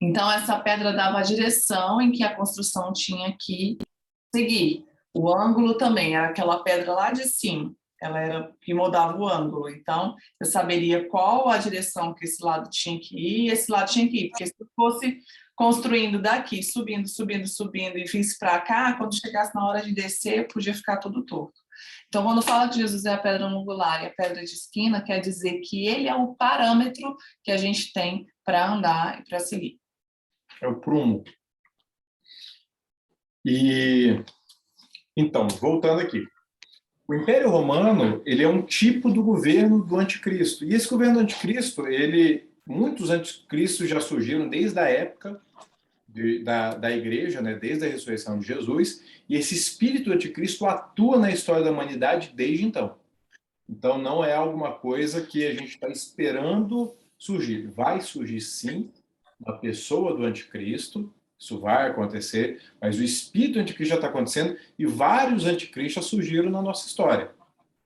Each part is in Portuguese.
Então, essa pedra dava a direção em que a construção tinha que seguir. O ângulo também era aquela pedra lá de cima, ela era que mudava o ângulo. Então, eu saberia qual a direção que esse lado tinha que ir e esse lado tinha que ir, porque se eu fosse construindo daqui, subindo, subindo, subindo e visse para cá, quando chegasse na hora de descer, podia ficar tudo torto. Então, quando fala que Jesus é a pedra angular e a pedra de esquina, quer dizer que ele é o parâmetro que a gente tem para andar e para seguir. É o prumo. E então, voltando aqui. O Império Romano, ele é um tipo do governo do anticristo. E esse governo do anticristo, muitos anticristos já surgiram desde a época da igreja, né, desde a ressurreição de Jesus, e esse espírito do anticristo atua na história da humanidade desde então. Então, não é alguma coisa que a gente está esperando surgir. Vai surgir, sim, uma pessoa do anticristo, isso vai acontecer, mas o espírito do anticristo já está acontecendo e vários anticristos surgiram na nossa história,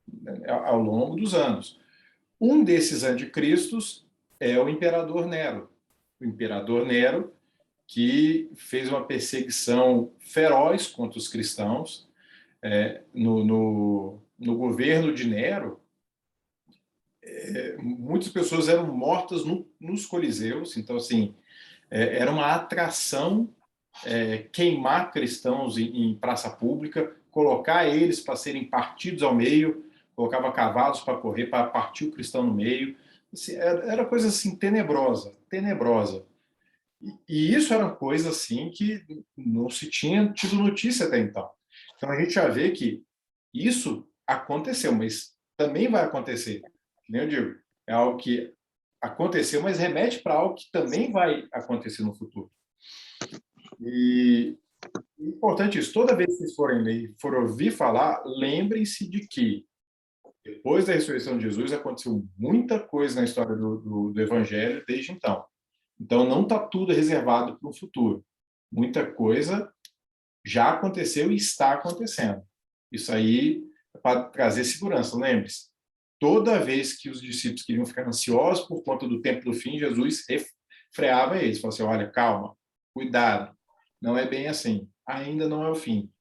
né, ao longo dos anos. Um desses anticristos é o imperador Nero. O imperador Nero, que fez uma perseguição feroz contra os cristãos. No governo de Nero, muitas pessoas eram mortas nos coliseus, então, assim, era uma atração queimar cristãos em praça pública, colocar eles para serem partidos ao meio, colocava cavalos para correr, para partir o cristão no meio. Assim, era coisa assim, tenebrosa, tenebrosa. E isso era uma coisa assim que não se tinha tido notícia até então. Então a gente já vê que isso aconteceu, mas também vai acontecer. Que nem eu digo, é algo que aconteceu, mas remete para algo que também vai acontecer no futuro. E é importante isso, toda vez que vocês forem ler e for ouvir falar, lembrem-se de que depois da ressurreição de Jesus aconteceu muita coisa na história do Evangelho desde então. Então não está tudo reservado para o futuro. Muita coisa já aconteceu e está acontecendo. Isso aí é para trazer segurança, lembre-se. Toda vez que os discípulos queriam ficar ansiosos por conta do tempo do fim, Jesus freava eles, falava assim, olha, calma, cuidado, não é bem assim, ainda não é o fim.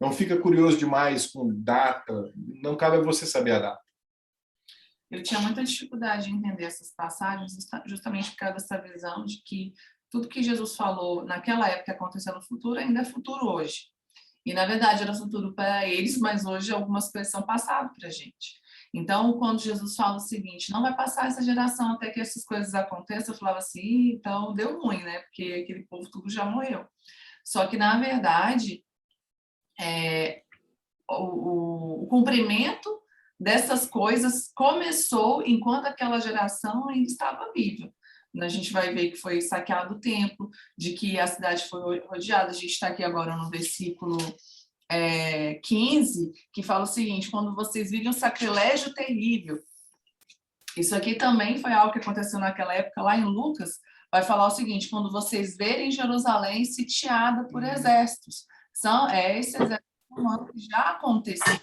Não fica curioso demais com data, não cabe a você saber a data. Eu tinha muita dificuldade em entender essas passagens, justamente por causa dessa visão de que tudo que Jesus falou naquela época que aconteceu no futuro ainda é futuro hoje. E, na verdade, era futuro para eles, mas hoje algumas coisas são passado para a gente. Então, quando Jesus fala o seguinte, não vai passar essa geração até que essas coisas aconteçam, eu falava assim, então deu ruim, né? Porque aquele povo tudo já morreu. Só que, na verdade, o cumprimento dessas coisas começou enquanto aquela geração ainda estava viva. A gente vai ver que foi saqueado o templo, de que a cidade foi rodeada. A gente está aqui agora no versículo 15, que fala o seguinte, quando vocês virem um sacrilégio terrível. Isso aqui também foi algo que aconteceu naquela época, lá em Lucas, vai falar o seguinte, quando vocês verem Jerusalém sitiada por exércitos. Esse exército romano que já aconteceu.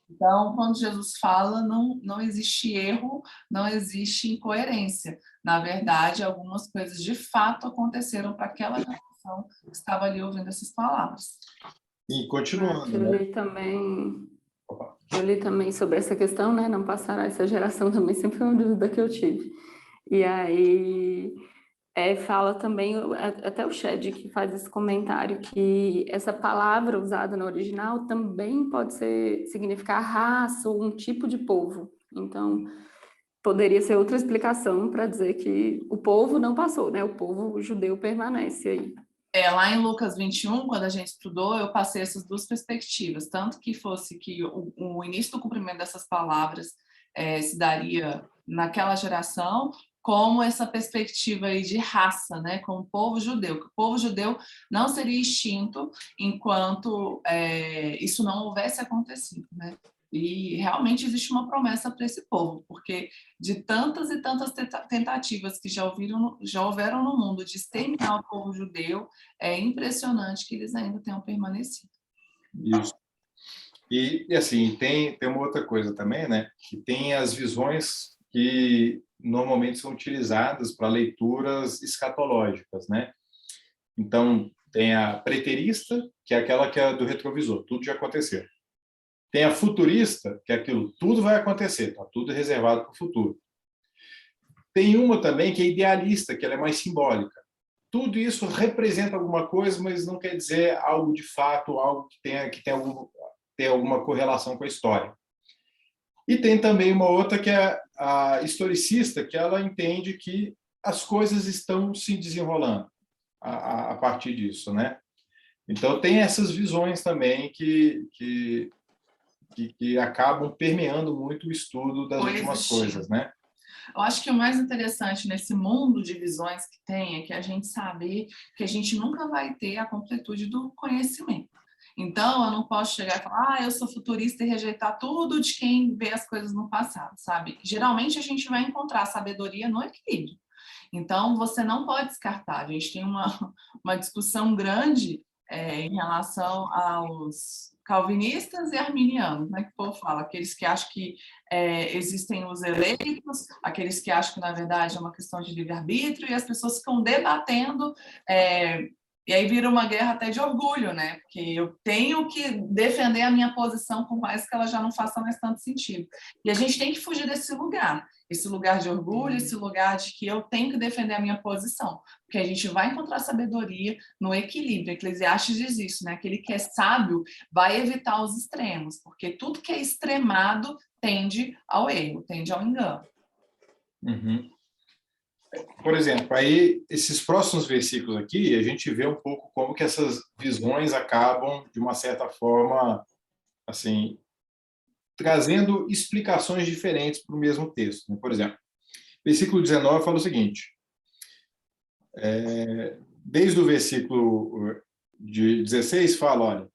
Então, quando Jesus fala, não existe erro, não existe incoerência. Na verdade, algumas coisas de fato aconteceram para aquela geração que estava ali ouvindo essas palavras. E continuando, eu né? li também sobre essa questão, né? Não passará essa geração também, sempre foi uma dúvida que eu tive. E aí fala também, até o Shed que faz esse comentário, que essa palavra usada no original também pode significar raça ou um tipo de povo. Então, poderia ser outra explicação para dizer que o povo não passou, né? O povo judeu permanece aí. Lá em Lucas 21, quando a gente estudou, eu passei essas duas perspectivas, tanto que fosse que o início do cumprimento dessas palavras se daria naquela geração, como essa perspectiva aí de raça, né, com o povo judeu, que o povo judeu não seria extinto enquanto isso não houvesse acontecido, né? E realmente existe uma promessa para esse povo, porque de tantas e tantas tentativas que já houveram no mundo de exterminar o povo judeu, é impressionante que eles ainda tenham permanecido. Isso. E assim, tem uma outra coisa também, né? Que tem as visões que normalmente são utilizadas para leituras escatológicas, né? Então, tem a preterista, que é aquela que é do retrovisor, tudo já aconteceu. Tem a futurista, que é aquilo, tudo vai acontecer, está tudo reservado para o futuro. Tem uma também que é idealista, que ela é mais simbólica. Tudo isso representa alguma coisa, mas não quer dizer algo de fato, algo que tenha alguma correlação com a história. E tem também uma outra que é a historicista, que ela entende que as coisas estão se desenrolando a partir disso, né? Então, tem essas visões também que acabam permeando muito o estudo das últimas coisas, né? Eu acho que o mais interessante nesse mundo de visões que tem é que a gente sabe que a gente nunca vai ter a completude do conhecimento. Então, eu não posso chegar e falar, eu sou futurista e rejeitar tudo de quem vê as coisas no passado, sabe? Geralmente, a gente vai encontrar sabedoria no equilíbrio. Então, você não pode descartar. A gente tem uma discussão grande em relação aos calvinistas e arminianos, né, que o povo fala, aqueles que acham que existem os eleitos, aqueles que acham que, na verdade, é uma questão de livre-arbítrio, e as pessoas ficam debatendo, e aí vira uma guerra até de orgulho, né, porque eu tenho que defender a minha posição, por mais que ela já não faça mais tanto sentido. E a gente tem que fugir desse lugar de orgulho, esse lugar de que eu tenho que defender a minha posição, porque a gente vai encontrar sabedoria no equilíbrio. Eclesiastes diz isso, né? Aquele que é sábio vai evitar os extremos, porque tudo que é extremado tende ao erro, tende ao engano. Uhum. Por exemplo, aí esses próximos versículos aqui, a gente vê um pouco como que essas visões acabam, de uma certa forma, assim, trazendo explicações diferentes para o mesmo texto. Por exemplo, versículo 19 fala o seguinte, desde o versículo de 16 fala, olha,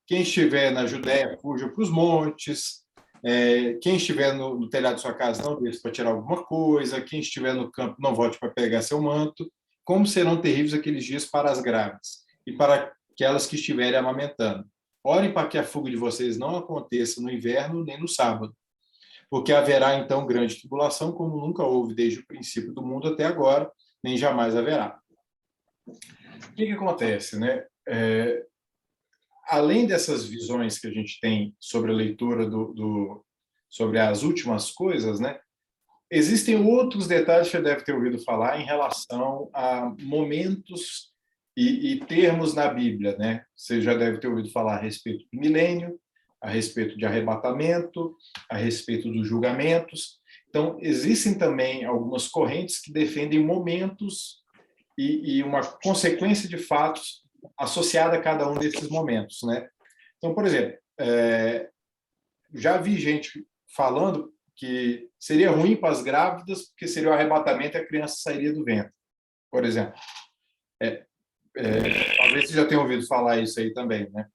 quem estiver na Judéia, fuja para os montes, quem estiver no telhado de sua casa, não desça para tirar alguma coisa, quem estiver no campo, não volte para pegar seu manto, como serão terríveis aqueles dias para as grávidas e para aquelas que estiverem amamentando. Orem para que a fuga de vocês não aconteça no inverno nem no sábado, porque haverá então grande tribulação, como nunca houve desde o princípio do mundo até agora, nem jamais haverá. O que acontece, né? Além dessas visões que a gente tem sobre a leitura sobre as últimas coisas, né? Existem outros detalhes que você deve ter ouvido falar em relação a momentos e termos na Bíblia, né? Você já deve ter ouvido falar a respeito do milênio, a respeito de arrebatamento, a respeito dos julgamentos. Então, existem também algumas correntes que defendem momentos e uma consequência de fatos associada a cada um desses momentos, né? Então, por exemplo, já vi gente falando que seria ruim para as grávidas porque seria o arrebatamento e a criança sairia do ventre, por exemplo. Talvez você já tenha ouvido falar isso aí também, né?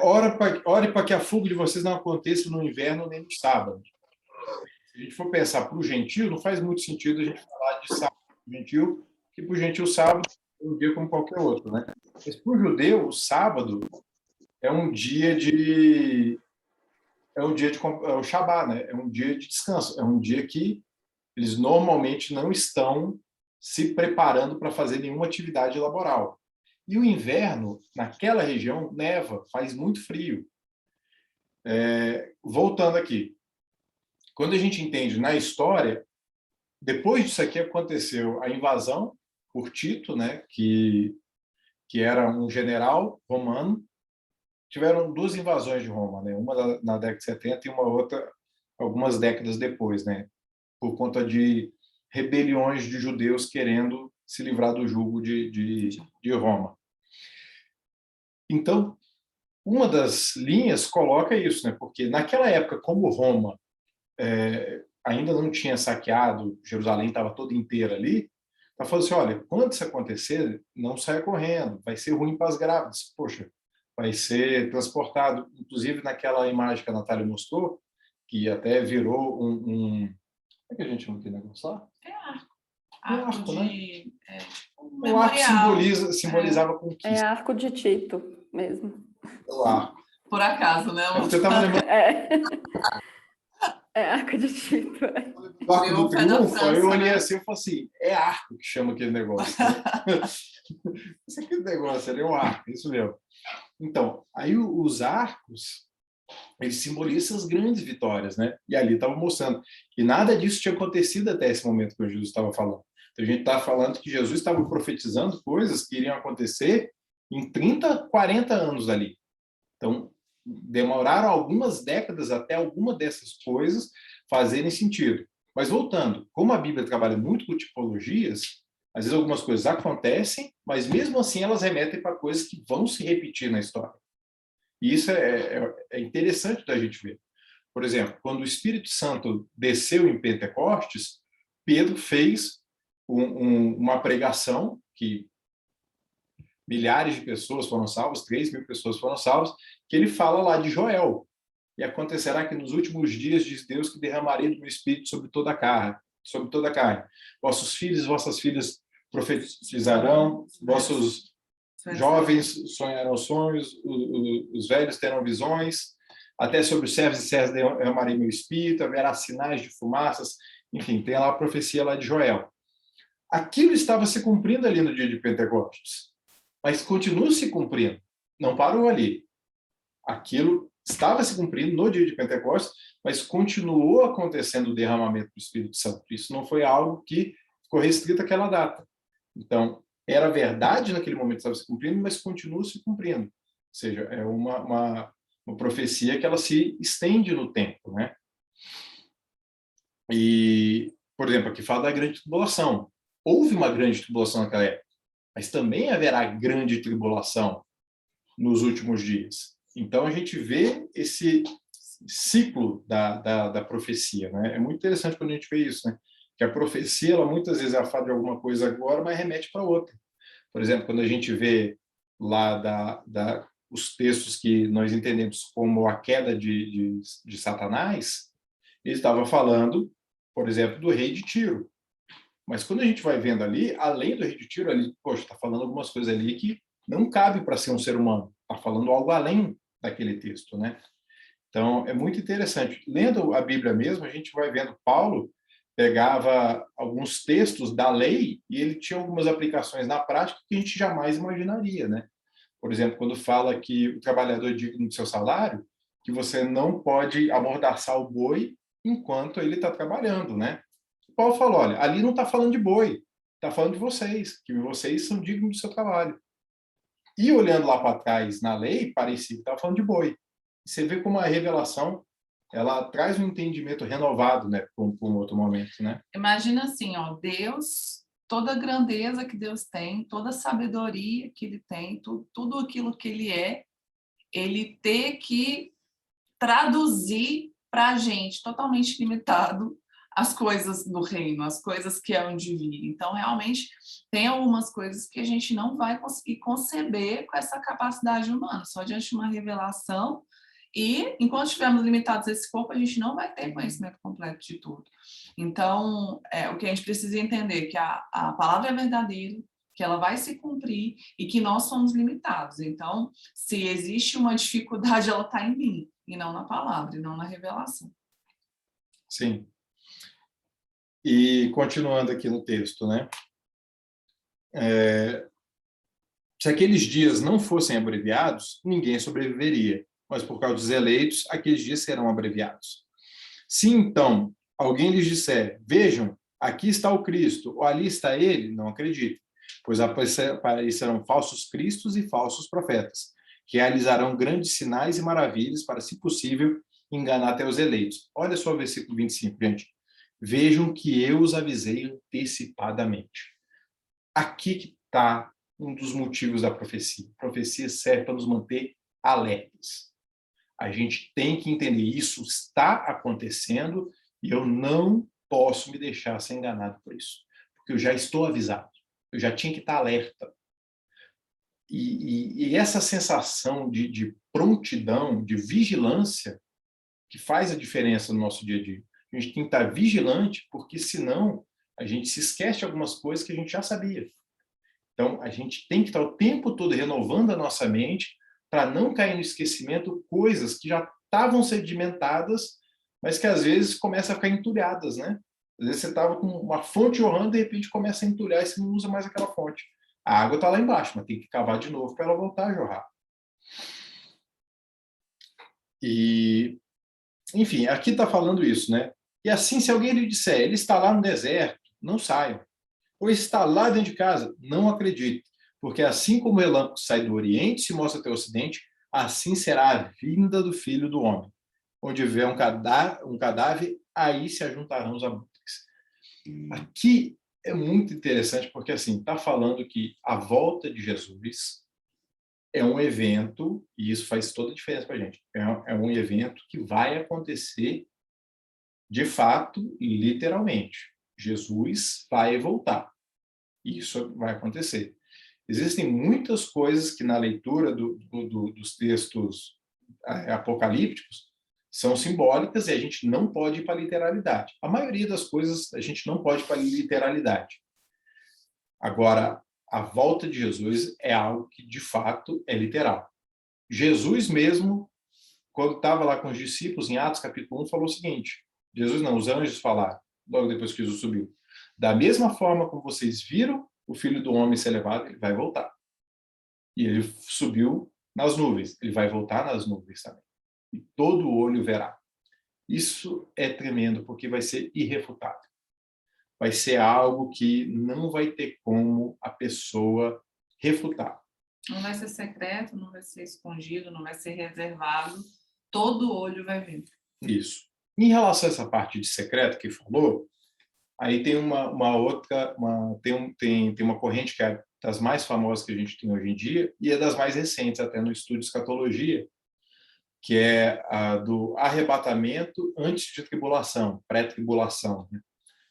Ore para que a fuga de vocês não aconteça no inverno nem no sábado. Se a gente for pensar para o gentio, não faz muito sentido a gente falar de sábado para o gentio, que para o gentio sábado é um dia como qualquer outro, né? Mas para o judeu, o sábado é um dia é o Shabá, né? É um dia de descanso, é um dia que eles normalmente não estão se preparando para fazer nenhuma atividade laboral. E o inverno, naquela região, neva, faz muito frio. Voltando aqui, quando a gente entende na história, depois disso aqui aconteceu a invasão por Tito, né, que era um general romano. Tiveram duas invasões de Roma, né, uma na década de 70 e uma outra algumas décadas depois, né, por conta de rebeliões de judeus querendo se livrar do jugo de Roma. Então, uma das linhas coloca isso, né? Porque naquela época, como Roma ainda não tinha saqueado, Jerusalém estava toda inteira ali, ela falou assim, olha, quando isso acontecer, não saia correndo, vai ser ruim para as grávidas. Poxa, vai ser transportado, inclusive naquela imagem que a Natália mostrou, que até virou como é que a gente chama aquele negócio lá? Arco de... né? O arco simbolizava conquista. É arco de Tito mesmo. O arco. Por acaso, né? Você estava lembrando... É Arca de Tito. É. O Arco Meu do pé da Triunfo, aí eu França, olhei né? assim e falei assim, é arco que chama aquele negócio. Né? Esse aqui é o negócio, ele é um arco, isso mesmo. Então, aí os arcos, eles simbolizam as grandes vitórias, né? E ali estava mostrando que nada disso tinha acontecido até esse momento que Jesus estava falando. Então, a gente está falando que Jesus estava profetizando coisas que iriam acontecer em 30, 40 anos ali. Então, demoraram algumas décadas até alguma dessas coisas fazerem sentido. Mas voltando, como a Bíblia trabalha muito com tipologias, às vezes algumas coisas acontecem, mas mesmo assim elas remetem para coisas que vão se repetir na história. E isso é interessante da gente ver. Por exemplo, quando o Espírito Santo desceu em Pentecostes, Pedro fez uma pregação que milhares de pessoas foram salvas, 3.000 pessoas foram salvas, que ele fala lá de Joel. E acontecerá que nos últimos dias, diz Deus, que derramarei do meu Espírito sobre toda a carne. Sobre toda a carne. Vossos filhos e vossas filhas profetizarão, vossos jovens sonharão sonhos, os velhos terão visões, até sobre os servos e servas derramarei meu Espírito, haverá sinais de fumaças, enfim, tem lá a profecia lá de Joel. Aquilo estava se cumprindo ali no dia de Pentecostes, mas continua se cumprindo, não parou ali. Aquilo estava se cumprindo no dia de Pentecostes, mas continuou acontecendo o derramamento do Espírito Santo. Isso não foi algo que ficou restrito àquela data. Então, era verdade naquele momento que estava se cumprindo, mas continua se cumprindo. Ou seja, é uma profecia que ela se estende no tempo, né? E, por exemplo, aqui fala da grande tribulação. Houve uma grande tribulação naquela época, mas também haverá grande tribulação nos últimos dias. Então, a gente vê esse ciclo da profecia, né? É muito interessante quando a gente vê isso, né? Que a profecia, ela muitas vezes ela fala de alguma coisa agora, mas remete para outra. Por exemplo, quando a gente vê lá os textos que nós entendemos como a queda de Satanás, ele estava falando, por exemplo, do rei de Tiro. Mas quando a gente vai vendo ali, além do rei de Tiro, ali, poxa, está falando algumas coisas ali que não cabe para ser um ser humano. Está falando algo além daquele texto, né? Então, é muito interessante. Lendo a Bíblia mesmo, a gente vai vendo Paulo pegava alguns textos da lei e ele tinha algumas aplicações na prática que a gente jamais imaginaria, né? Por exemplo, quando fala que o trabalhador é digno do seu salário, que você não pode amordaçar o boi enquanto ele está trabalhando, né? Paulo falou, olha, ali não está falando de boi, está falando de vocês, que vocês são dignos do seu trabalho. E olhando lá para trás na lei, parecia que estava falando de boi. Você vê como a revelação ela traz um entendimento renovado, né, para um outro momento, né? Imagina assim, ó, Deus, toda a grandeza que Deus tem, toda a sabedoria que Ele tem, tudo aquilo que Ele é, Ele ter que traduzir para a gente, totalmente limitado, as coisas do reino, as coisas que é onde vir. Então, realmente, tem algumas coisas que a gente não vai conseguir conceber com essa capacidade humana, só diante de uma revelação. E, enquanto estivermos limitados a esse corpo, a gente não vai ter conhecimento completo de tudo. Então, o que a gente precisa entender é que a palavra é verdadeira, que ela vai se cumprir e que nós somos limitados. Então, se existe uma dificuldade, ela está em mim, e não na palavra, e não na revelação. Sim. E continuando aqui no texto, né? Se aqueles dias não fossem abreviados, ninguém sobreviveria. Mas por causa dos eleitos, aqueles dias serão abreviados. Se então alguém lhes disser, vejam, aqui está o Cristo, ou ali está ele, não acreditem, pois aparecerão falsos cristos e falsos profetas, que realizarão grandes sinais e maravilhas para, se possível, enganar até os eleitos. Olha só o versículo 25, gente. Vejam que eu os avisei antecipadamente. Aqui que está um dos motivos da profecia. A profecia serve para nos manter alertas. A gente tem que entender isso está acontecendo e eu não posso me deixar ser enganado por isso, porque eu já estou avisado, eu já tinha que estar alerta. E essa sensação de prontidão, de vigilância, que faz a diferença no nosso dia a dia. A gente tem que estar vigilante, porque senão a gente se esquece de algumas coisas que a gente já sabia. Então, a gente tem que estar o tempo todo renovando a nossa mente para não cair no esquecimento coisas que já estavam sedimentadas, mas que às vezes começa a ficar entulhadas, né? Às vezes você estava com uma fonte jorrando, de repente começa a entulhar e você não usa mais aquela fonte. A água está lá embaixo, mas tem que cavar de novo para ela voltar a jorrar. E, enfim, aqui está falando isso, né? E assim, se alguém lhe disser, ele está lá no deserto, não saiam. Ou está lá dentro de casa, não acredite. Porque assim como o relâmpago sai do Oriente e se mostra até o Ocidente, assim será a vinda do Filho do Homem. Onde houver um cadáver, aí se ajuntarão os abutres. Aqui é muito interessante, porque assim, está falando que a volta de Jesus é um evento, e isso faz toda a diferença para a gente, é um evento que vai acontecer de fato, literalmente. Jesus vai voltar. Isso vai acontecer. Existem muitas coisas que na leitura dos textos apocalípticos são simbólicas e a gente não pode ir para a literalidade. A maioria das coisas a gente não pode ir para a literalidade. Agora, a volta de Jesus é algo que, de fato, é literal. Jesus mesmo, quando estava lá com os discípulos, em Atos capítulo 1, falou o seguinte, Jesus não, os anjos falaram, logo depois que Jesus subiu, da mesma forma como vocês viram o Filho do Homem ser levado, ele vai voltar. E ele subiu nas nuvens, ele vai voltar nas nuvens também. E todo olho verá. Isso é tremendo, porque vai ser irrefutável. Vai ser algo que não vai ter como a pessoa refutar. Não vai ser secreto, não vai ser escondido, não vai ser reservado. Todo olho vai ver. Isso. Em relação a essa parte de secreto que falou, aí tem uma outra, tem uma corrente que é das mais famosas que a gente tem hoje em dia e é das mais recentes até no estudo de escatologia, que é a do arrebatamento antes de tribulação, pré-tribulação, né?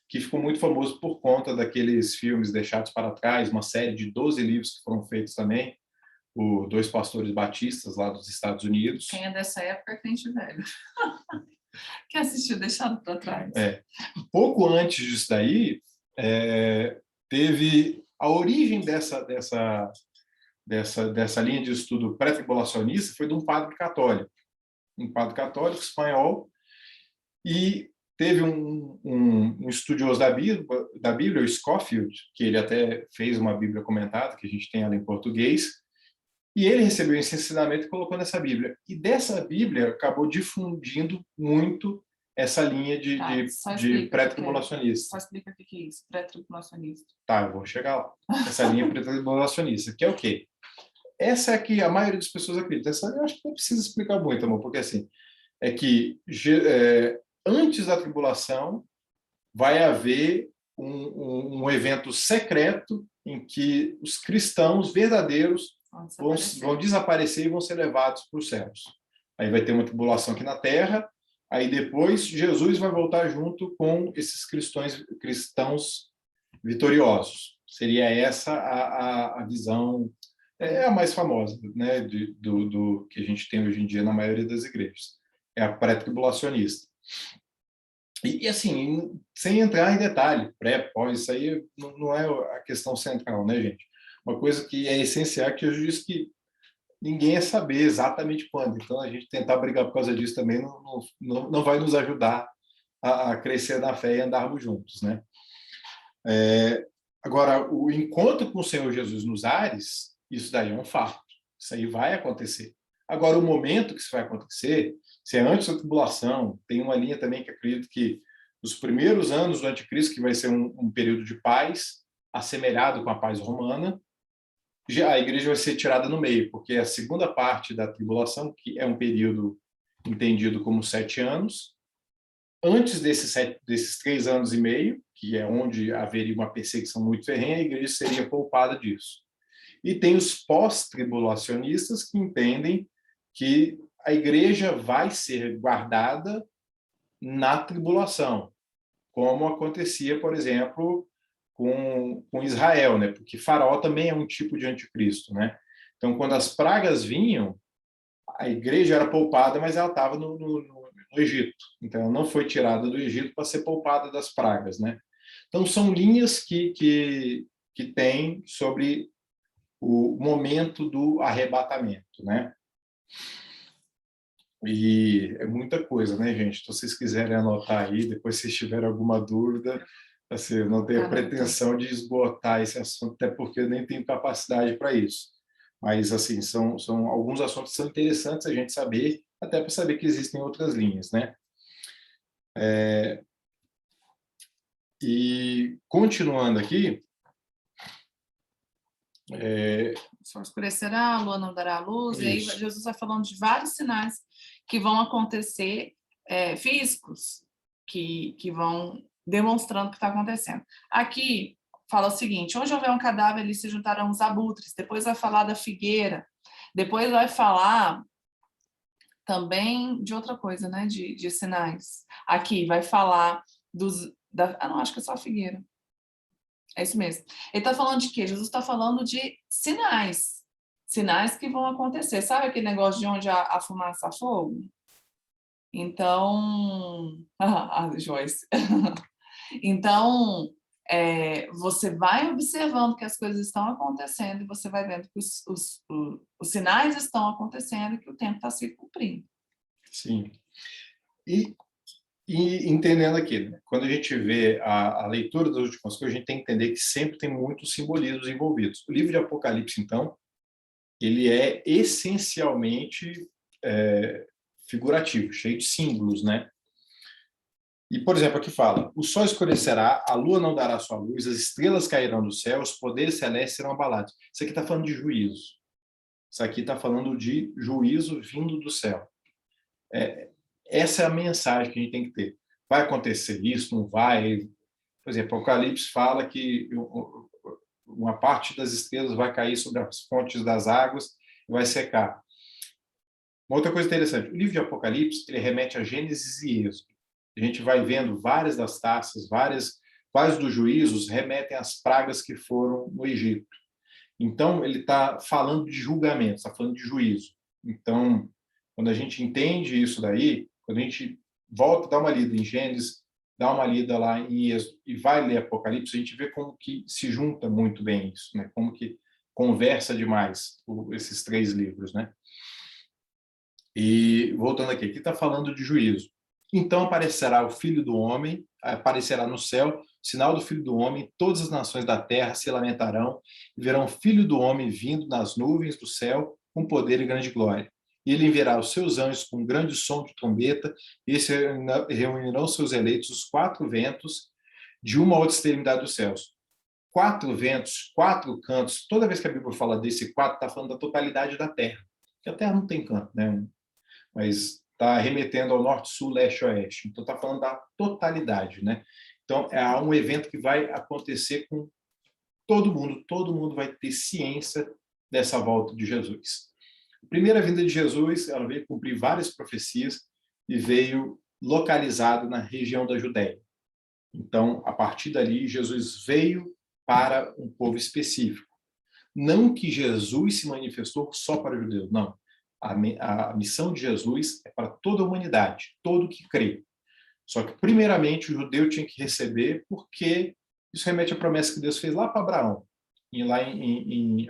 Que ficou muito famoso por conta daqueles filmes deixados para trás, uma série de 12 livros que foram feitos também, por dois pastores batistas lá dos Estados Unidos. Quem é dessa época é crente velho. Que assistiu Deixado para Trás. Pouco antes disso daí, teve a origem dessa linha de estudo pré-tribulacionista foi de um padre católico espanhol, e teve um estudioso da Bíblia, o Scofield, que ele até fez uma Bíblia comentada, que a gente tem ela em português, e ele recebeu esse ensinamento e colocou nessa Bíblia. E dessa Bíblia acabou difundindo muito essa linha de pré-tribulacionista. Só explica o que é isso, pré-tribulacionista. Tá, eu vou chegar lá. Essa linha pré-tribulacionista, que é o quê? Essa é que a maioria das pessoas acredita. Essa eu acho que não precisa explicar muito, amor, porque assim, é que antes da tribulação vai haver um evento secreto em que os cristãos verdadeiros vão desaparecer e vão ser levados para os céus. Aí vai ter uma tribulação aqui na Terra, aí depois Jesus vai voltar junto com esses cristãos vitoriosos. Seria essa a visão, a mais famosa, né, do que a gente tem hoje em dia na maioria das igrejas. É a pré-tribulacionista. E assim, sem entrar em detalhe, pré, pós, isso aí não é a questão central, né, gente? Uma coisa que é essencial é que eu disse que ninguém ia saber exatamente quando. Então, a gente tentar brigar por causa disso também não vai nos ajudar a crescer na fé e andarmos juntos, né? Agora, o encontro com o Senhor Jesus nos ares, isso daí é um fato. Isso aí vai acontecer. Agora, o momento que isso vai acontecer, se é antes da tribulação, tem uma linha também que acredito que os primeiros anos do anticristo, que vai ser um período de paz, assemelhado com a paz romana, a igreja vai ser tirada no meio, porque a segunda parte da tribulação, que é um período entendido como 7 anos, antes desses 3 anos e meio, que é onde haveria uma perseguição muito ferrenha, a igreja seria poupada disso. E tem os pós-tribulacionistas que entendem que a igreja vai ser guardada na tribulação, como acontecia, por exemplo, com Israel, né? Porque Faraó também é um tipo de anticristo, né? Então, quando as pragas vinham, a igreja era poupada, mas ela estava no Egito. Então, ela não foi tirada do Egito para ser poupada das pragas, né? Então, são linhas que tem sobre o momento do arrebatamento, né? E é muita coisa, né, gente? Então, se vocês quiserem anotar aí, depois se tiverem alguma dúvida, assim, eu não tenho a pretensão de esgotar esse assunto, até porque eu nem tenho capacidade para isso. Mas, assim, são alguns assuntos que são interessantes a gente saber, até para saber que existem outras linhas, né? E, continuando aqui, O sol escurecerá, a lua não dará luz, e aí isso. Jesus vai falando de vários sinais que vão acontecer, físicos, que vão demonstrando o que está acontecendo. Aqui fala o seguinte: onde houver um cadáver, ali se juntarão os abutres. Depois vai falar da figueira. Depois vai falar também de outra coisa, né? De sinais. Aqui vai falar não, acho que é só a figueira. É isso mesmo. Ele está falando de quê? Jesus está falando de sinais. Sinais que vão acontecer. Sabe aquele negócio de onde a fumaça a fogo? Então... Joyce. Então, você vai observando que as coisas estão acontecendo e você vai vendo que os sinais estão acontecendo e que o tempo está se cumprindo. Sim. E entendendo aqui, né? Quando a gente vê a leitura das últimas coisas, a gente tem que entender que sempre tem muitos simbolismos envolvidos. O livro de Apocalipse, então, ele é essencialmente figurativo, cheio de símbolos, né? E, por exemplo, aqui fala: o sol escurecerá, a lua não dará sua luz, as estrelas cairão do céu, os poderes celestes serão abalados. Isso aqui está falando de juízo. Isso aqui está falando de juízo vindo do céu. Essa é a mensagem que a gente tem que ter. Vai acontecer isso? Não vai? Por exemplo, o Apocalipse fala que uma parte das estrelas vai cair sobre as fontes das águas e vai secar. Uma outra coisa interessante: o livro de Apocalipse ele remete a Gênesis e Êxodo. A gente vai vendo várias das taças, vários dos juízos remetem às pragas que foram no Egito. Então, ele está falando de julgamento, está falando de juízo. Então, quando a gente entende isso daí, quando a gente volta, dá uma lida em Gênesis, dá uma lida lá em Êxodo e vai ler Apocalipse, a gente vê como que se junta muito bem isso, né? Como que conversa demais esses três livros, né? E voltando aqui está falando de juízo. Então aparecerá o Filho do Homem, aparecerá no céu, sinal do Filho do Homem, todas as nações da terra se lamentarão e verão o Filho do Homem vindo nas nuvens do céu com poder e grande glória. E ele enviará os seus anjos com um grande som de trombeta, e eles reunirão seus eleitos os quatro ventos de uma a outra extremidade dos céus. Quatro ventos, quatro cantos. Toda vez que a Bíblia fala desse quatro, está falando da totalidade da terra. Porque a terra não tem canto, né? Mas está remetendo ao norte, sul, leste, oeste. Então, está falando da totalidade, né? Então, é um evento que vai acontecer com todo mundo vai ter ciência dessa volta de Jesus. A primeira vinda de Jesus, ela veio cumprir várias profecias e veio localizado na região da Judéia. Então, a partir dali, Jesus veio para um povo específico. Não que Jesus se manifestou só para judeus, não. A missão de Jesus é para toda a humanidade, todo que crê. Só que, primeiramente, o judeu tinha que receber, porque isso remete à promessa que Deus fez lá para Abraão,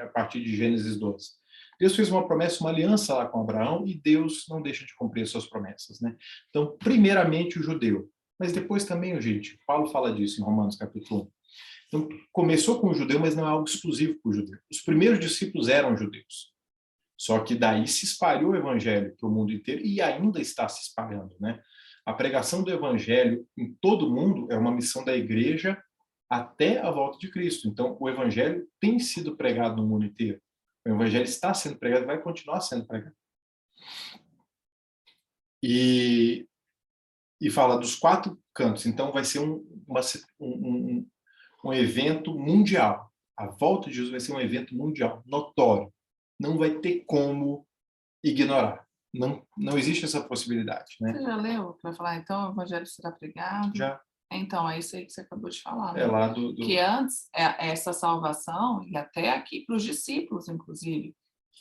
a partir de Gênesis 12. Deus fez uma promessa, uma aliança lá com Abraão, e Deus não deixa de cumprir as suas promessas, né? Então, primeiramente, o judeu. Mas depois também, gente, Paulo fala disso em Romanos capítulo 1. Então, começou com o judeu, mas não é algo exclusivo para o judeu. Os primeiros discípulos eram judeus. Só que daí se espalhou o evangelho para o mundo inteiro e ainda está se espalhando, né? A pregação do evangelho em todo o mundo é uma missão da igreja até a volta de Cristo. Então, o evangelho tem sido pregado no mundo inteiro. O evangelho está sendo pregado e vai continuar sendo pregado. E fala dos quatro cantos. Então, vai ser um evento mundial. A volta de Jesus vai ser um evento mundial, notório. Não vai ter como ignorar. Não existe essa possibilidade, né? Você já leu? Vai falar, então, o evangelho será pregado? Já. Então, é isso aí que você acabou de falar, né? É lá Que antes, essa salvação, e até aqui para os discípulos, inclusive,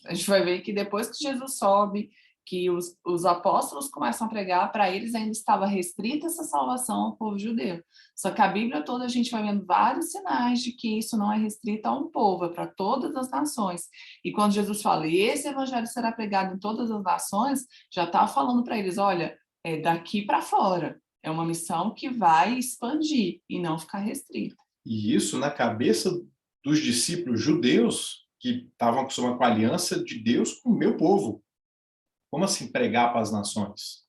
a gente vai ver que depois que Jesus sobe, que os apóstolos começam a pregar, para eles ainda estava restrita essa salvação ao povo judeu. Só que a Bíblia toda a gente vai vendo vários sinais de que isso não é restrito a um povo, é para todas as nações. E quando Jesus fala, e esse evangelho será pregado em todas as nações, já está falando para eles, olha, é daqui para fora. É uma missão que vai expandir e não ficar restrita. E isso na cabeça dos discípulos judeus que estavam acostumados com a aliança de Deus com o meu povo. Como assim pregar para as nações?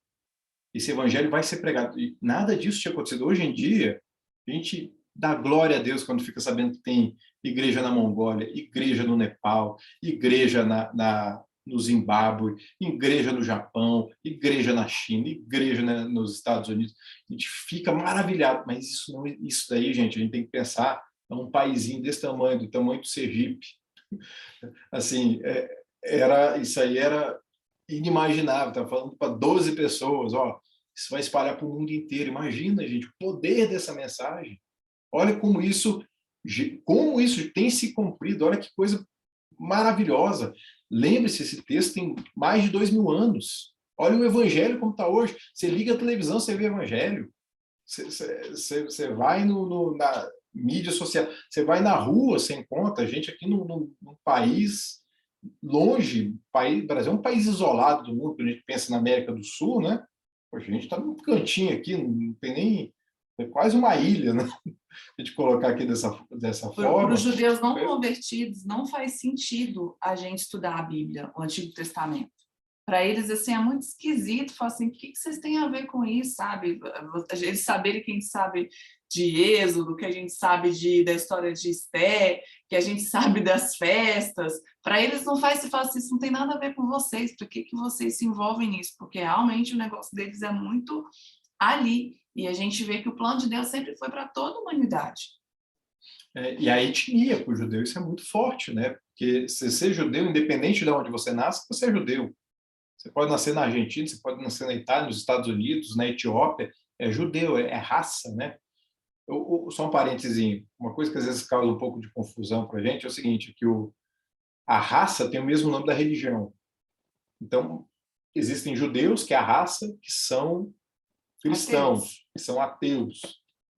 Esse evangelho vai ser pregado. E nada disso tinha acontecido. Hoje em dia, a gente dá glória a Deus quando fica sabendo que tem igreja na Mongólia, igreja no Nepal, igreja no Zimbábue, igreja no Japão, igreja na China, igreja nos Estados Unidos. A gente fica maravilhado, mas isso daí, gente, a gente tem que pensar, é um paizinho desse tamanho, do tamanho do Sergipe. Assim, isso aí era inimaginável. Estava falando para 12 pessoas, ó, isso vai espalhar para o mundo inteiro. Imagina, gente, o poder dessa mensagem. Olha como isso tem se cumprido, olha que coisa maravilhosa. Lembre-se, esse texto tem mais de 2000 anos. Olha o evangelho como está hoje. Você liga a televisão, você vê o evangelho. Você vai na mídia social, você vai na rua, você encontra gente aqui num país longe. O Brasil é um país isolado do mundo, quando a gente pensa na América do Sul, né? Poxa, a gente está num cantinho aqui, não tem nem... É quase uma ilha, né? A gente colocar aqui dessa forma. Para os judeus não convertidos, não faz sentido a gente estudar a Bíblia, o Antigo Testamento. Para eles, assim, é muito esquisito. Falar assim, o que vocês têm a ver com isso, sabe? Eles saberem que a gente sabe de Êxodo, que a gente sabe da história de Esté, que a gente sabe das festas. Para eles não faz, se fala assim, isso não tem nada a ver com vocês. Por que vocês se envolvem nisso? Porque realmente o negócio deles é muito ali. E a gente vê que o plano de Deus sempre foi para toda a humanidade. E a etnia para o judeu, isso é muito forte, né? Porque se ser judeu, independente de onde você nasce, você é judeu. Você pode nascer na Argentina, você pode nascer na Itália, nos Estados Unidos, na Etiópia, é judeu, é raça, né? Só um parentezinho, uma coisa que às vezes causa um pouco de confusão para a gente é o seguinte, que a raça tem o mesmo nome da religião. Então, existem judeus, que é a raça, que são cristãos, que são ateus,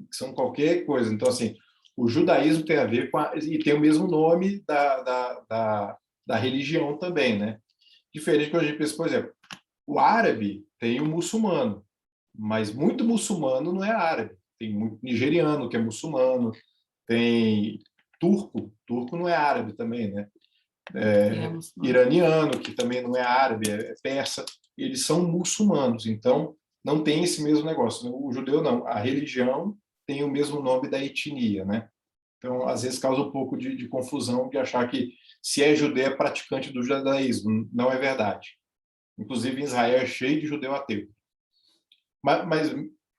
que são qualquer coisa. Então, assim, o judaísmo tem a ver com e tem o mesmo nome da religião também, né? Diferente quando a gente pensa, por exemplo, o árabe tem o muçulmano, mas muito muçulmano não é árabe. Tem muito nigeriano que é muçulmano, tem turco não é árabe também, né? Iraniano, que também não é árabe, é persa, eles são muçulmanos, então não tem esse mesmo negócio. O judeu não, a religião tem o mesmo nome da etnia, né? Então, às vezes causa um pouco de confusão de achar que se é judeu é praticante do judaísmo. Não é verdade. Inclusive, em Israel é cheio de judeu ateu. Mas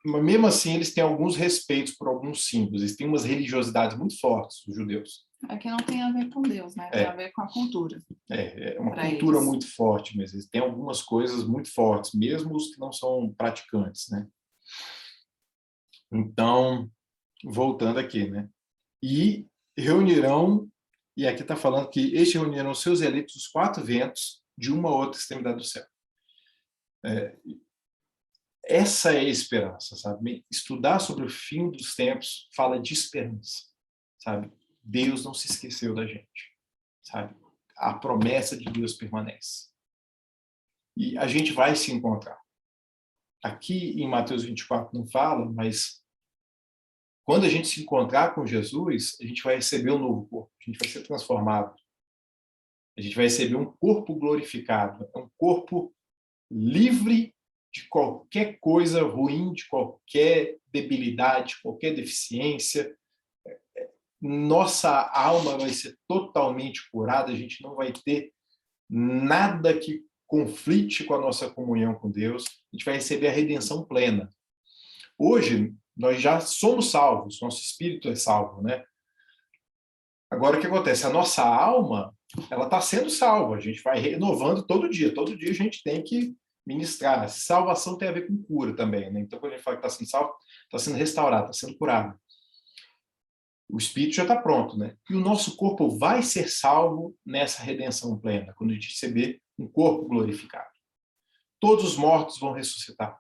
mesmo assim, eles têm alguns respeitos por alguns símbolos. Eles têm umas religiosidades muito fortes, os judeus. É que não tem a ver com Deus, né? Tem a ver com a cultura. É uma cultura muito forte mesmo. Eles têm algumas coisas muito fortes, mesmo os que não são praticantes, né? Então, voltando aqui, né? E reunirão, e aqui está falando que estes reunirão seus eleitos dos 4 ventos de uma ou outra extremidade do céu. Essa é a esperança, sabe? Estudar sobre o fim dos tempos fala de esperança, sabe? Deus não se esqueceu da gente, sabe? A promessa de Deus permanece. E a gente vai se encontrar. Aqui em Mateus 24 não fala, mas quando a gente se encontrar com Jesus, a gente vai receber um novo corpo, a gente vai ser transformado. A gente vai receber um corpo glorificado, um corpo livre de qualquer coisa ruim, de qualquer debilidade, qualquer deficiência. Nossa alma vai ser totalmente curada, a gente não vai ter nada que conflite com a nossa comunhão com Deus, a gente vai receber a redenção plena. Hoje, nós já somos salvos, nosso espírito é salvo, né? Agora, o que acontece? A nossa alma, ela está sendo salva, a gente vai renovando todo dia a gente tem que ministrar. Salvação tem a ver com cura também, né? Então, quando a gente fala que está sendo salvo, está sendo restaurado, está sendo curado. O espírito já está pronto, né? E o nosso corpo vai ser salvo nessa redenção plena, quando a gente receber um corpo glorificado. todos os mortos vão ressuscitar.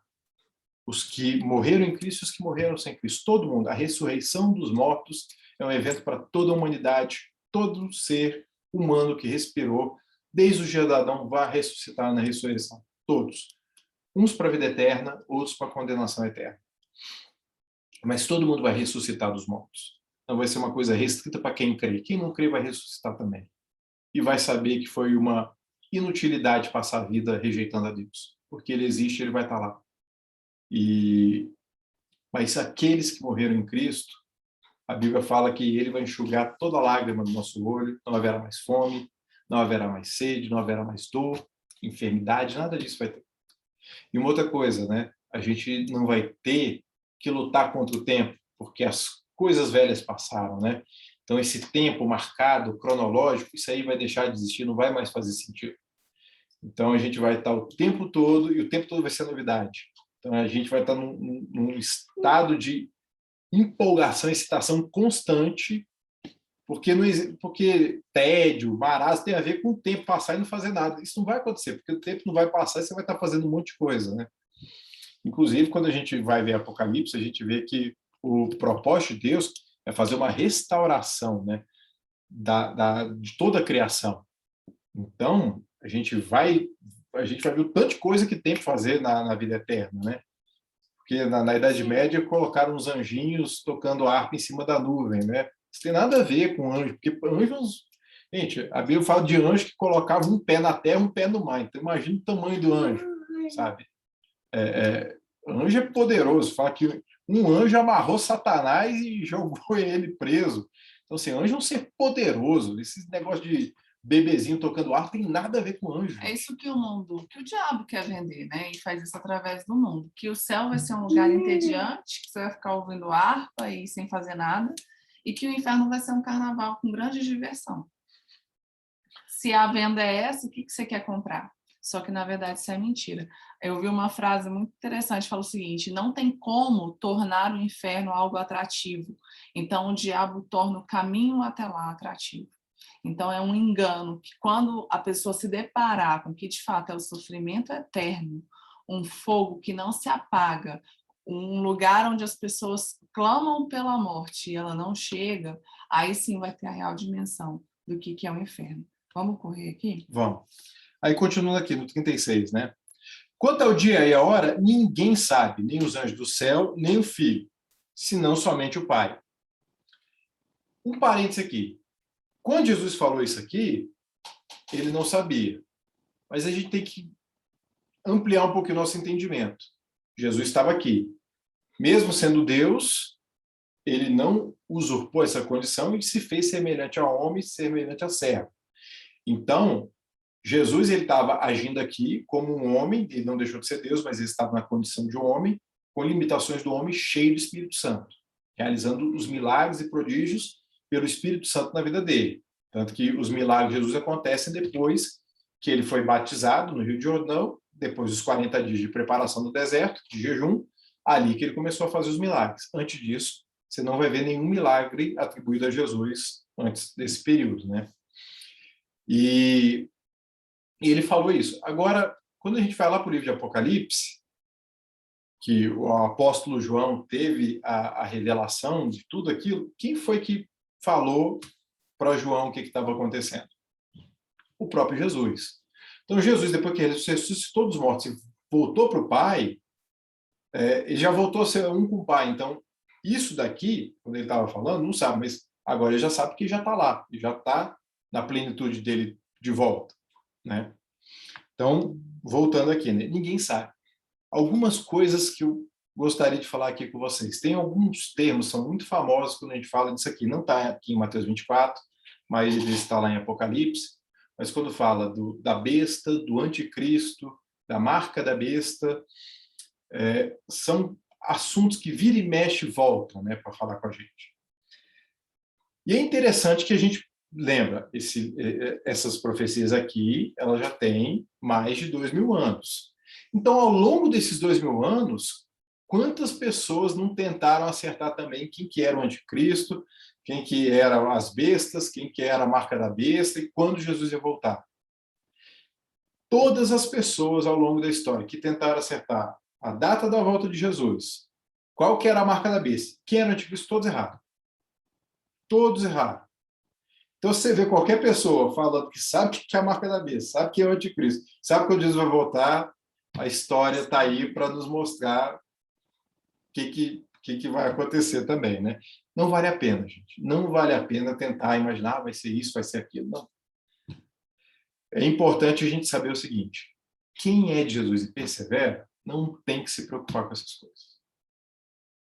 Os que morreram em Cristo e os que morreram sem Cristo. Todo mundo. A ressurreição dos mortos é um evento para toda a humanidade. Todo ser humano que respirou, desde o dia de Adão, vai ressuscitar na ressurreição. Todos. Uns para a vida eterna, outros para a condenação eterna. Mas todo mundo vai ressuscitar dos mortos. Não vai ser uma coisa restrita para quem crê. Quem não crê vai ressuscitar também. E vai saber que foi uma inutilidade passar a vida rejeitando a Deus. Porque ele existe, ele vai estar lá. Mas aqueles que morreram em Cristo, a Bíblia fala que ele vai enxugar toda lágrima do nosso olho, não haverá mais fome, não haverá mais sede, não haverá mais dor, enfermidade, nada disso vai ter. E uma outra coisa, né? A gente não vai ter que lutar contra o tempo, porque as coisas velhas passaram, né? Então, esse tempo marcado, cronológico, isso aí vai deixar de existir, não vai mais fazer sentido. Então, a gente vai estar o tempo todo, e o tempo todo vai ser novidade. Então, a gente vai estar num estado de empolgação, excitação constante, porque tédio, marasmo tem a ver com o tempo passar e não fazer nada. Isso não vai acontecer, porque o tempo não vai passar e você vai estar fazendo um monte de coisa, né? Inclusive, quando a gente vai ver Apocalipse, a gente vê que o propósito de Deus é fazer uma restauração, né, de toda a criação. Então, a gente vai ver o tanto de coisa que tem para fazer na vida eterna, né? Porque na Idade Média colocaram uns anjinhos tocando harpa em cima da nuvem, né? Isso tem nada a ver com anjo, porque anjos... Gente, a Bíblia fala de anjo que colocava um pé na terra, um pé no mar. Então, imagina o tamanho do anjo, sabe? Anjo é poderoso. Fala que um anjo amarrou Satanás e jogou ele preso. Então, assim, anjo é um ser poderoso. Esse negócio de bebezinho tocando harpa tem nada a ver com anjo. É isso que o diabo quer vender, né? E faz isso através do mundo. Que o céu vai ser um lugar entediante, que você vai ficar ouvindo harpa e sem fazer nada, e que o inferno vai ser um carnaval com grande diversão. Se a venda é essa, o que você quer comprar? Só que, na verdade, isso é mentira. Eu vi uma frase muito interessante, fala o seguinte: não tem como tornar o inferno algo atrativo. Então, o diabo torna o caminho até lá atrativo. Então, é um engano que, quando a pessoa se deparar com que, de fato, é o sofrimento eterno, um fogo que não se apaga, um lugar onde as pessoas clamam pela morte e ela não chega, aí sim vai ter a real dimensão do que é o inferno. Vamos correr aqui? Vamos. Aí, continuando aqui no 36, né? Quanto ao dia e a hora, ninguém sabe, nem os anjos do céu, nem o Filho, senão somente o Pai. Um parênteses aqui. Quando Jesus falou isso aqui, ele não sabia. Mas a gente tem que ampliar um pouco o nosso entendimento. Jesus estava aqui. Mesmo sendo Deus, ele não usurpou essa condição e se fez semelhante ao homem, semelhante a servo. Então, Jesus ele estava agindo aqui como um homem, ele não deixou de ser Deus, mas ele estava na condição de um homem, com limitações do homem, cheio do Espírito Santo, realizando os milagres e prodígios pelo Espírito Santo na vida dele. Tanto que os milagres de Jesus acontecem depois que ele foi batizado no Rio de Jordão, depois dos 40 dias de preparação no deserto, de jejum, ali que ele começou a fazer os milagres. Antes disso, você não vai ver nenhum milagre atribuído a Jesus antes desse período, né? E ele falou isso. Agora, quando a gente vai lá para o livro de Apocalipse, que o apóstolo João teve a revelação de tudo aquilo, quem foi que falou para João o que estava acontecendo? O próprio Jesus. Então, Jesus, depois que ele ressuscitou dos mortos e voltou para o Pai, ele já voltou a ser um com o Pai. Então, isso daqui, quando ele estava falando, não sabe, mas agora ele já sabe que já está lá, e já está na plenitude dele de volta, né? Então, voltando aqui, né? Ninguém sabe. Algumas coisas que eu gostaria de falar aqui com vocês. Tem alguns termos, são muito famosos quando a gente fala disso aqui. Não está aqui em Mateus 24, mas ele está lá em Apocalipse. Mas quando fala da besta, do anticristo, da marca da besta, são assuntos que vira e mexe voltam, né, para falar com a gente. E é interessante que a gente lembra, essas profecias aqui, elas já têm mais de 2.000 anos. Então, ao longo desses 2.000 anos, quantas pessoas não tentaram acertar também quem que era o anticristo, quem que eram as bestas, quem que era a marca da besta e quando Jesus ia voltar? Todas as pessoas ao longo da história que tentaram acertar a data da volta de Jesus, qual que era a marca da besta, quem era o anticristo, todos erraram. Todos erraram. Então, você vê qualquer pessoa falando que sabe o que é a marca da besta, sabe que é o anticristo, sabe que Jesus vai voltar, a história está aí para nos mostrar o que vai acontecer também, né? Não vale a pena, gente. Não vale a pena tentar imaginar, vai ser isso, vai ser aquilo. Não. É importante a gente saber o seguinte: quem é de Jesus e persevera, não tem que se preocupar com essas coisas.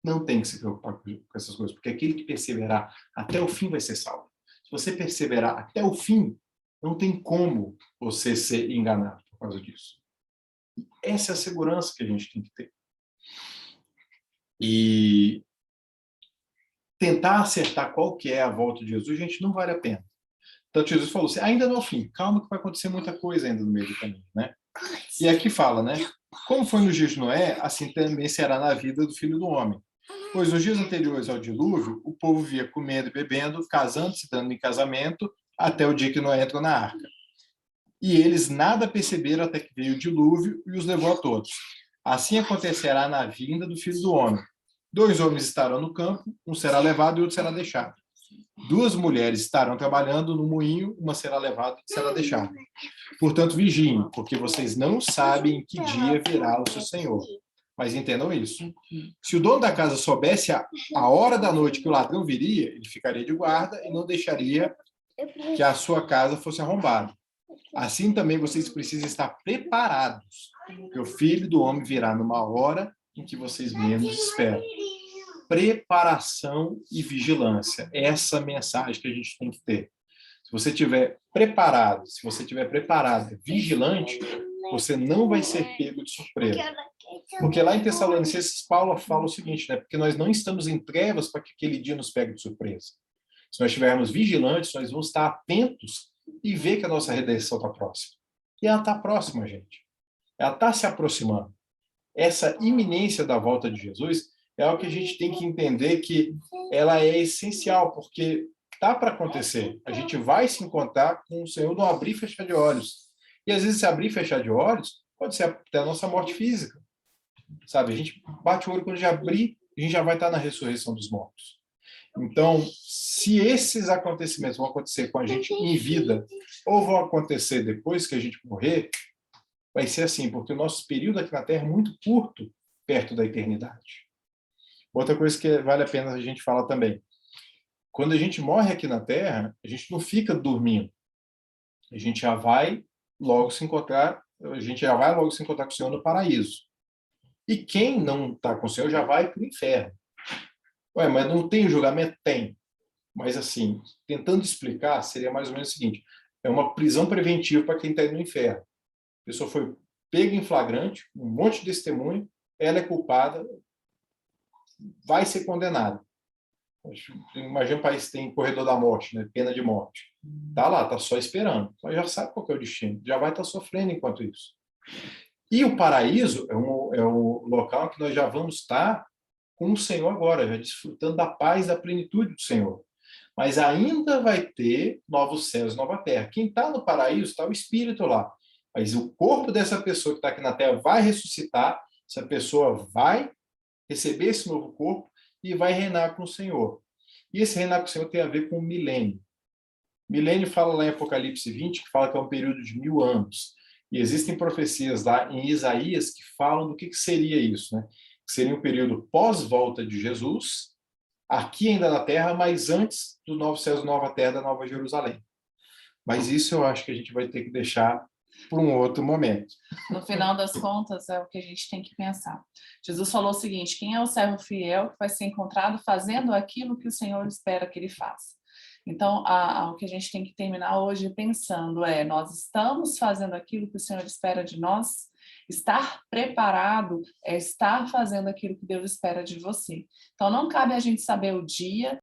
Não tem que se preocupar com essas coisas, porque aquele que perseverar até o fim vai ser salvo. Se você perseverar até o fim, não tem como você ser enganado por causa disso. Essa é a segurança que a gente tem que ter. E tentar acertar qual que é a volta de Jesus, gente, não vale a pena. Então, Jesus falou assim, ainda não é o fim, calma que vai acontecer muita coisa ainda no meio do caminho, né? E aqui fala, né? Como foi nos dias de Noé, assim também será na vida do Filho do Homem. Pois nos dias anteriores ao dilúvio, o povo via comendo e bebendo, casando-se, dando em casamento, até o dia que Noé entrou na arca. E eles nada perceberam até que veio o dilúvio e os levou a todos. Assim acontecerá na vinda do Filho do Homem. 2 homens estarão no campo, um será levado e outro será deixado. 2 mulheres estarão trabalhando no moinho, uma será levada e será deixada. Portanto, vigiem, porque vocês não sabem em que dia virá o seu Senhor. Mas entendam isso. Se o dono da casa soubesse a hora da noite que o ladrão viria, ele ficaria de guarda e não deixaria que a sua casa fosse arrombada. Assim também vocês precisam estar preparados, porque o Filho do Homem virá numa hora em que vocês menos esperam. Preparação e vigilância. Essa mensagem que a gente tem que ter. Se você estiver preparado, vigilante, você não vai ser pego de surpresa. Porque lá em Tessalonicenses, Paulo fala o seguinte, né? Porque nós não estamos em trevas para que aquele dia nos pegue de surpresa. Se nós estivermos vigilantes, nós vamos estar atentos e ver que a nossa redenção está próxima. E ela está próxima, gente. Ela está se aproximando. Essa iminência da volta de Jesus é algo que a gente tem que entender que ela é essencial, porque está para acontecer. A gente vai se encontrar com o Senhor no abrir e fechar de olhos. E às vezes, se abrir e fechar de olhos, pode ser até a nossa morte física. Sabe? A gente bate o olho quando já abrir, a gente já vai estar na ressurreição dos mortos. Então, se esses acontecimentos vão acontecer com a gente em vida, ou vão acontecer depois que a gente morrer, vai ser assim, porque o nosso período aqui na Terra é muito curto perto da eternidade. Outra coisa que vale a pena a gente falar também. Quando a gente morre aqui na Terra, a gente não fica dormindo. A gente já vai logo se encontrar com o Senhor no paraíso. E quem não está com o Senhor já vai para o inferno. Ué, mas não tem julgamento? Tem. Mas, assim, tentando explicar, seria mais ou menos o seguinte: é uma prisão preventiva para quem está indo no inferno. A pessoa foi pega em flagrante, um monte de testemunho, ela é culpada, vai ser condenada. Imagina um país que tem corredor da morte, né? Pena de morte. Está lá, está só esperando. Mas já sabe qual que é o destino, já vai estar sofrendo enquanto isso. E o paraíso é um local que nós já vamos estar com o Senhor agora, já desfrutando da paz, da plenitude do Senhor. Mas ainda vai ter novos céus, nova terra. Quem está no paraíso está o Espírito lá. Mas o corpo dessa pessoa que está aqui na terra vai ressuscitar, essa pessoa vai receber esse novo corpo e vai reinar com o Senhor. E esse reinar com o Senhor tem a ver com o milênio. Milênio fala lá em Apocalipse 20, que fala que é um período de 1000 anos. E existem profecias lá em Isaías que falam do que seria isso, né? Que seria um período pós-volta de Jesus, aqui ainda na Terra, mas antes dos novos céus, nova terra, da Nova Jerusalém. Mas isso eu acho que a gente vai ter que deixar para um outro momento. No final das contas, é o que a gente tem que pensar. Jesus falou o seguinte: quem é o servo fiel que vai ser encontrado fazendo aquilo que o Senhor espera que ele faça? Então, o que a gente tem que terminar hoje pensando nós estamos fazendo aquilo que o Senhor espera de nós? Estar preparado é estar fazendo aquilo que Deus espera de você. Então, não cabe a gente saber o dia,